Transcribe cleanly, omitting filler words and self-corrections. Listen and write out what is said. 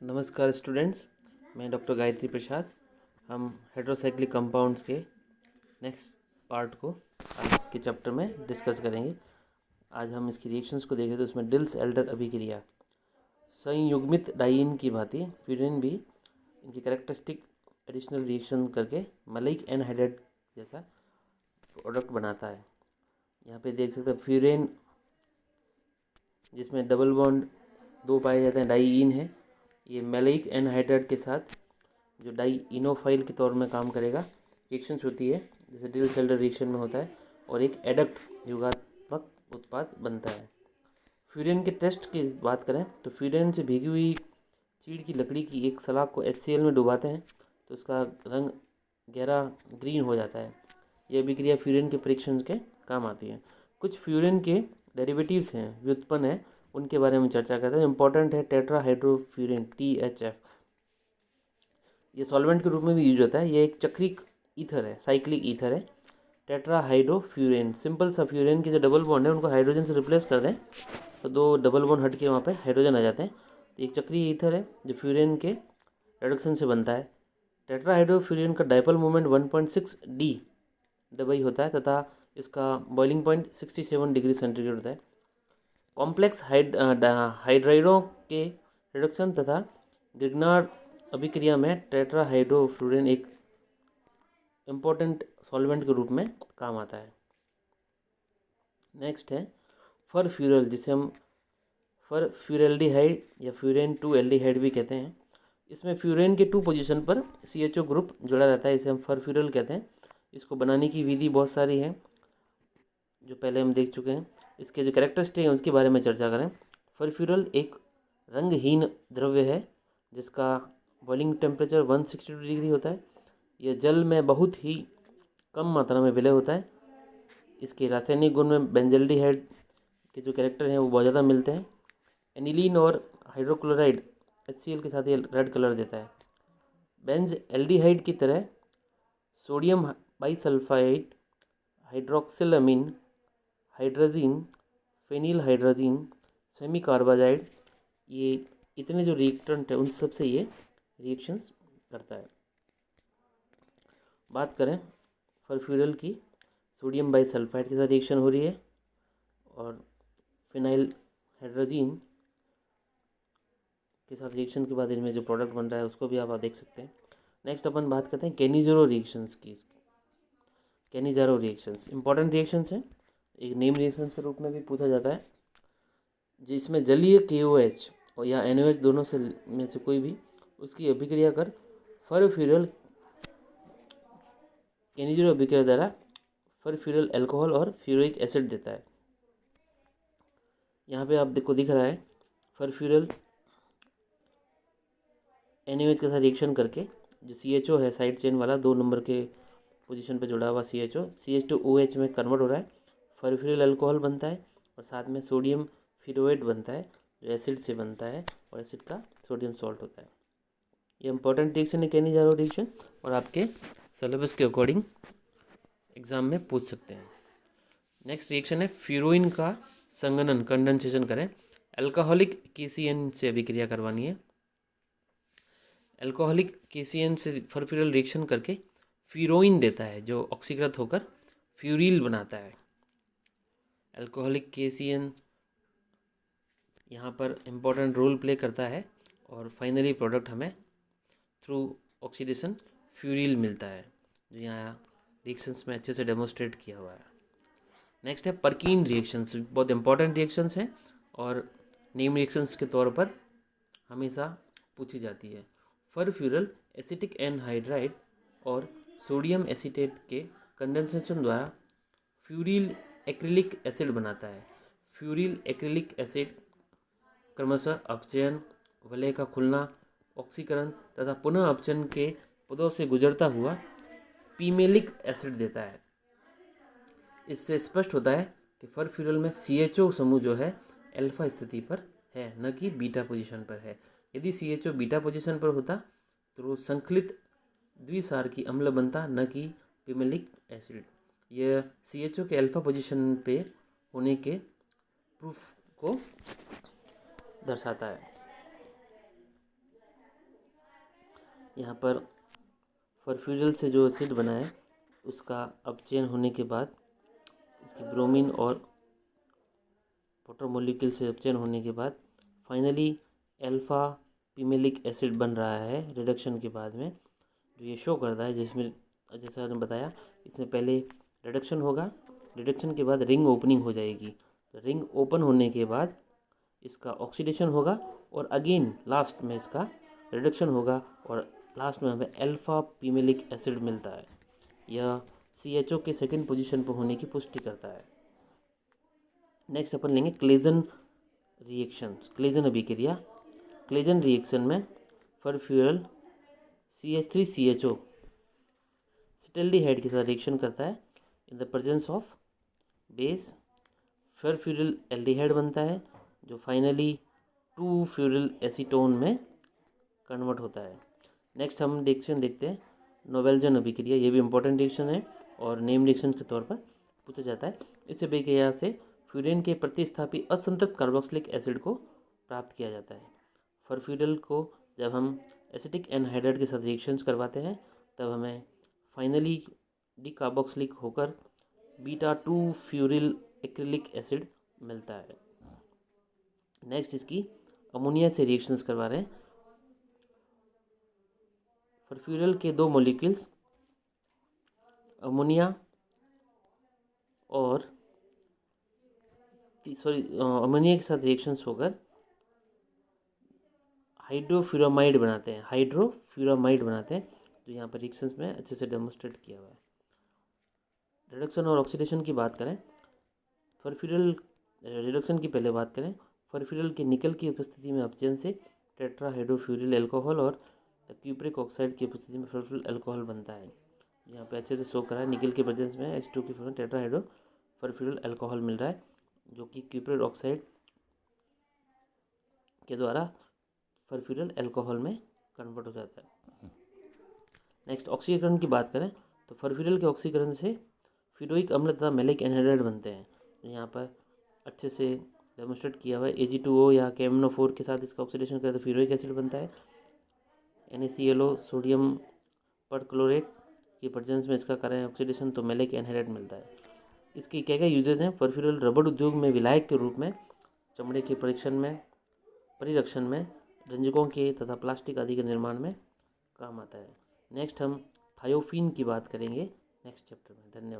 नमस्कार स्टूडेंट्स, मैं डॉक्टर गायत्री प्रसाद। हम हेट्रोसाइक्लिक कंपाउंड्स के नेक्स्ट पार्ट को आज के चैप्टर में डिस्कस करेंगे। आज हम इसकी रिएक्शंस को देखें तो इसमें डिल्स एल्डर अभिक्रिया संयुग्मित डाइईन की भांति फ्यूरेन भी इनकी कैरेक्टरिस्टिक एडिशनल रिएक्शन करके मलाइक एनहाइड्राइड जैसा प्रोडक्ट बनाता है। यहाँ पे देख सकते हैं फ्यूरेन जिसमें डबल बॉन्ड दो पाए जाते हैं डाइईन है। ये मैलाइक एनहाइड्राइड के साथ जो डाई इनोफाइल के तौर में काम करेगा। रिएक्शंस होती है जैसे डिल्स एल्डर रिएक्शन में होता है और एक एडक्ट युगात्मक उत्पाद बनता है। फ्यूरेन के टेस्ट की बात करें तो फ्यूरेन से भीगी हुई चीड़ की लकड़ी की एक सलाख को HCl में डुबाते हैं तो उसका रंग गहरा ग्रीन हो जाता है। यह अभिक्रिया फ्यूरेन के परीक्षण के काम आती है। कुछ फ्यूरेन के डेरिवेटिव्स हैं व्युत्पन्न है, उनके बारे में चर्चा करते हैं। इंपॉर्टेंट है टेट्राहाइड्रोफ्यूरेन THF। ये सॉल्वेंट के रूप में भी यूज होता है। ये एक चक्रिक ईथर है, साइक्लिक ईथर है। टेट्राहाइड्रोफ्यूरेन सिंपल सा फ्यूरेन के जो डबल बॉन्ड है उनको हाइड्रोजन से रिप्लेस कर दें तो दो डबल बॉन्ड हट के वहाँ पे हाइड्रोजन आ जाते हैं। तो एक चक्रीय ईथर है जो फ्यूरेन के रिडक्शन से बनता है। टेट्राहाइड्रोफ्यूरेन का डाइपोल मोमेंट 1.6 D डबल होता है तथा इसका बॉइलिंग पॉइंट 67 डिग्री सेंटीग्रेड होता है। कॉम्प्लेक्स हाइड्राइडों के रिडक्शन तथा ग्रिग्नार्ड अभिक्रिया में टेट्राहाइड्रोफ्यूरेन एक इम्पोर्टेंट सॉल्वेंट के रूप में काम आता है। नेक्स्ट है फरफ्यूरल, जिसे हम फरफ्यूरल्डिहाइड या फ्यूरेन 2 एल्डिहाइड भी कहते हैं। इसमें फ्यूरेन के 2 पोजीशन पर CHO ग्रुप जुड़ा रहता है, इसे हम फरफ्यूरल कहते हैं। इसको बनाने की विधि बहुत सारी है जो पहले हम देख चुके हैं। इसके जो कैरेक्टरिस्टिक हैं उसके बारे में चर्चा करें। फरफ्यूरल एक रंगहीन द्रव्य है जिसका बॉइलिंग टेम्परेचर 162 डिग्री होता है। यह जल में बहुत ही कम मात्रा में विलय होता है। इसके रासायनिक गुण में बेंजल्डिहाइड के जो कैरेक्टर हैं वो बहुत ज़्यादा मिलते हैं। एनिलीन और हाइड्रोक्लोराइड HCl के साथ ये रेड कलर देता है। बेंज एल्डिहाइड की तरह sodium bisulphite, hydroxylamine, hydrazine, phenyl hydrazine, semicarbazide, ये इतने जो रिएक्टेंट है उन सब से ये रिएक्शंस करता है। बात करें फरफ्यूरल की, सोडियम बाइसल्फाइड के साथ रिएक्शन हो रही है और फिनाइल हाइड्रोजीन के साथ रिएक्शन के बाद इनमें जो प्रोडक्ट बन रहा है उसको भी आप देख सकते हैं। नेक्स्ट अपन बात करते हैं केनिज़रो रिएक्शंस की। केनिज़रो रिएक्शंस इंपॉर्टेंट रिएक्शंस हैं, एक नेम रिएक्शंस के रूप में भी पूछा जाता है, जिसमें जलीय KOH और या NOH दोनों से में से कोई भी उसकी अभिक्रिया कर फरफ्यूरल केनिज़रो अभिक्रिया द्वारा फरफ्यूरल अल्कोहल और फ्यूरिक एसिड देता है। यहाँ पे आप देखो दिख रहा है फरफ्यूरल NaOH के साथ रिएक्शन करके जो CHO है साइड चेन वाला 2 नंबर के पोजीशन पे जुड़ा हुआ CHO CH2OH में कन्वर्ट हो रहा है, फरफ्यूरल अल्कोहल बनता है और साथ में सोडियम फ्यूरोएट बनता है जो एसिड से बनता है और एसिड का सोडियम सॉल्ट होता है। ये इंपॉर्टेंट रिएक्शन है केनिज़रो रिएक्शन और आपके सिलेबस के अकॉर्डिंग एग्जाम में पूछ सकते हैं। नेक्स्ट रिएक्शन है फ्यूरोइन का संघनन कंडेंसेशन करें। अल्कोहलिक KCN से अभिक्रिया करवानी है। अल्कोहलिक KCN से फरफ्यूरल रिएक्शन करके फ्यूरोइन देता है जो ऑक्सीकृत होकर फ्यूरिल बनाता है। अल्कोहलिक KCN यहाँ पर इम्पोर्टेंट रोल प्ले करता है और फाइनली प्रोडक्ट हमें थ्रू ऑक्सीडेशन फ्यूरिल मिलता है जो यहाँ रिएक्शंस में अच्छे से डेमोस्ट्रेट किया हुआ है। नेक्स्ट है परकीन रिएक्शंस, बहुत इंपॉर्टेंट रिएक्शंस हैं और नेम रिएक्शंस के तौर पर हमेशा पूछी जाती है। फरफ्यूरल एसिटिक एनहाइड्राइड और सोडियम एसीटेट के कंडेंसेशन द्वारा फ्यूरिल एक्रिलिक एसिड बनाता है। फ्यूरिल एक्रिलिक एसिड क्रमशः अपचयन, वलय का खुलना, ऑक्सीकरण तथा पुनः अपचयन के पदों से गुजरता हुआ पीमेलिक एसिड देता है। इससे स्पष्ट होता है कि फरफ्यूरल में CHO समूह जो है अल्फा स्थिति पर है, न कि बीटा पोजीशन पर है। यदि CHO बीटा पोजीशन पर होता तो संकलित द्विसार की अम्ल बनता, न कि पीमेलिक एसिड। यह CHO के अल्फा पोजीशन पे होने के प्रूफ को दर्शाता है। यहाँ पर फरफ्यूरल से जो एसिड बना है उसका अपचयन होने के बाद इसकी ब्रोमीन और वाटर मॉलिक्यूल से अपचयन होने के बाद फाइनली अल्फा पिमेलिक एसिड बन रहा है रिडक्शन के बाद में, जो ये शो करता है, जिसमें जैसा मैंने बताया इसमें पहले रिडक्शन होगा, रिडक्शन के बाद रिंग ओपनिंग हो जाएगी, तो रिंग ओपन होने के बाद इसका ऑक्सीडेशन होगा और अगेन लास्ट में इसका रिडक्शन होगा और लास्ट में हमें अल्फा पिमेलिक एसिड मिलता है। यह CHO के सेकंड पोजीशन पर होने की पुष्टि करता है। नेक्स्ट अपन लेंगे क्लेजन रिएक्शंस, क्लेजन अभिक्रिया। क्लेजन रिएक्शन में फरफ्यूरल CH3CHO सिटल्डिहाइड के साथ रिएक्शन करता है in the presence of base, फरफ्यूरल aldehyde बनता है जो फाइनली 2-फ्यूरिल एसीटोन में कन्वर्ट होता है। नेक्स्ट हम देखते हैं नोवेल्जन अभिक्रिया। ये भी इंपॉर्टेंट रिएक्शन है और नेम रिएक्शन के तौर पर पूछा जाता है। इस अभिक्रिया से फ्यूरेन के प्रतिस्थापी असंतृप्त कार्बोक्सिलिक एसिड को प्राप्त किया जाता है। फरफ्यूरल को जब हम एसिटिक एनहाइड्राइड के साथ रिएक्शंस करवाते हैं तब हमें फाइनली डीकार्बोक्सिलिक होकर β2-फ्यूरिल एक्रिलिक एसिड मिलता है। नेक्स्ट इसकी अमोनिया से रिएक्शंस करवा रहे हैं। फरफ्यूरल के दो मॉलिक्यूल्स अमोनिया और अमोनिया के साथ रिएक्शंस होकर हाइड्रोफ्यूरामाइड बनाते हैं, जो यहाँ पर रिएक्शंस में अच्छे से डेमोन्स्ट्रेट किया हुआ है। रिडक्शन और ऑक्सीडेशन की बात करें, फरफ्यूरल रिडक्शन की पहले बात करें, फरफ्यूरल के निकल की उपस्थिति में अपचयन से टेट्राहाइड्रोफ्यूरिल अल्कोहल और क्यूप्रिक ऑक्साइड की उपस्थिति में फरफ्यूरल अल्कोहल बनता है। यहाँ पे अच्छे से शो करा है, निकल के प्रेजेंस में H2 की फॉर्म टेट्राहाइड्रो फरफ्यूरल अल्कोहल मिल रहा है जो कि क्यूप्रिक ऑक्साइड के द्वारा फरफ्यूरल अल्कोहल में कन्वर्ट हो जाता है। नेक्स्ट ऑक्सीकरण की बात करें तो फरफ्यूरल के ऑक्सीकरण से फ्यूरोइक अम्ल तथा मैलिक एनहाइड्राइड बनते हैं। यहाँ पर अच्छे से डेमोन्स्ट्रेट किया हुआ है। Ag2O या KMnO4 के साथ इसका ऑक्सीडेशन करें तो फ्यूरोइक एसिड बनता है। NaClO सोडियम परक्लोरेट की प्रेजेंस में इसका करें ऑक्सीडेशन तो मैलिक एनहाइड्राइड मिलता है। इसके क्या क्या यूजेज हैं? फरफ्यूरल रबड़ उद्योग में विलायक के रूप में, चमड़े के परिरक्षण में, रंजकों के तथा प्लास्टिक आदि के निर्माण में काम आता है। नेक्स्ट हम थायोफीन की बात करेंगे नेक्स्ट चैप्टर में। धन्यवाद।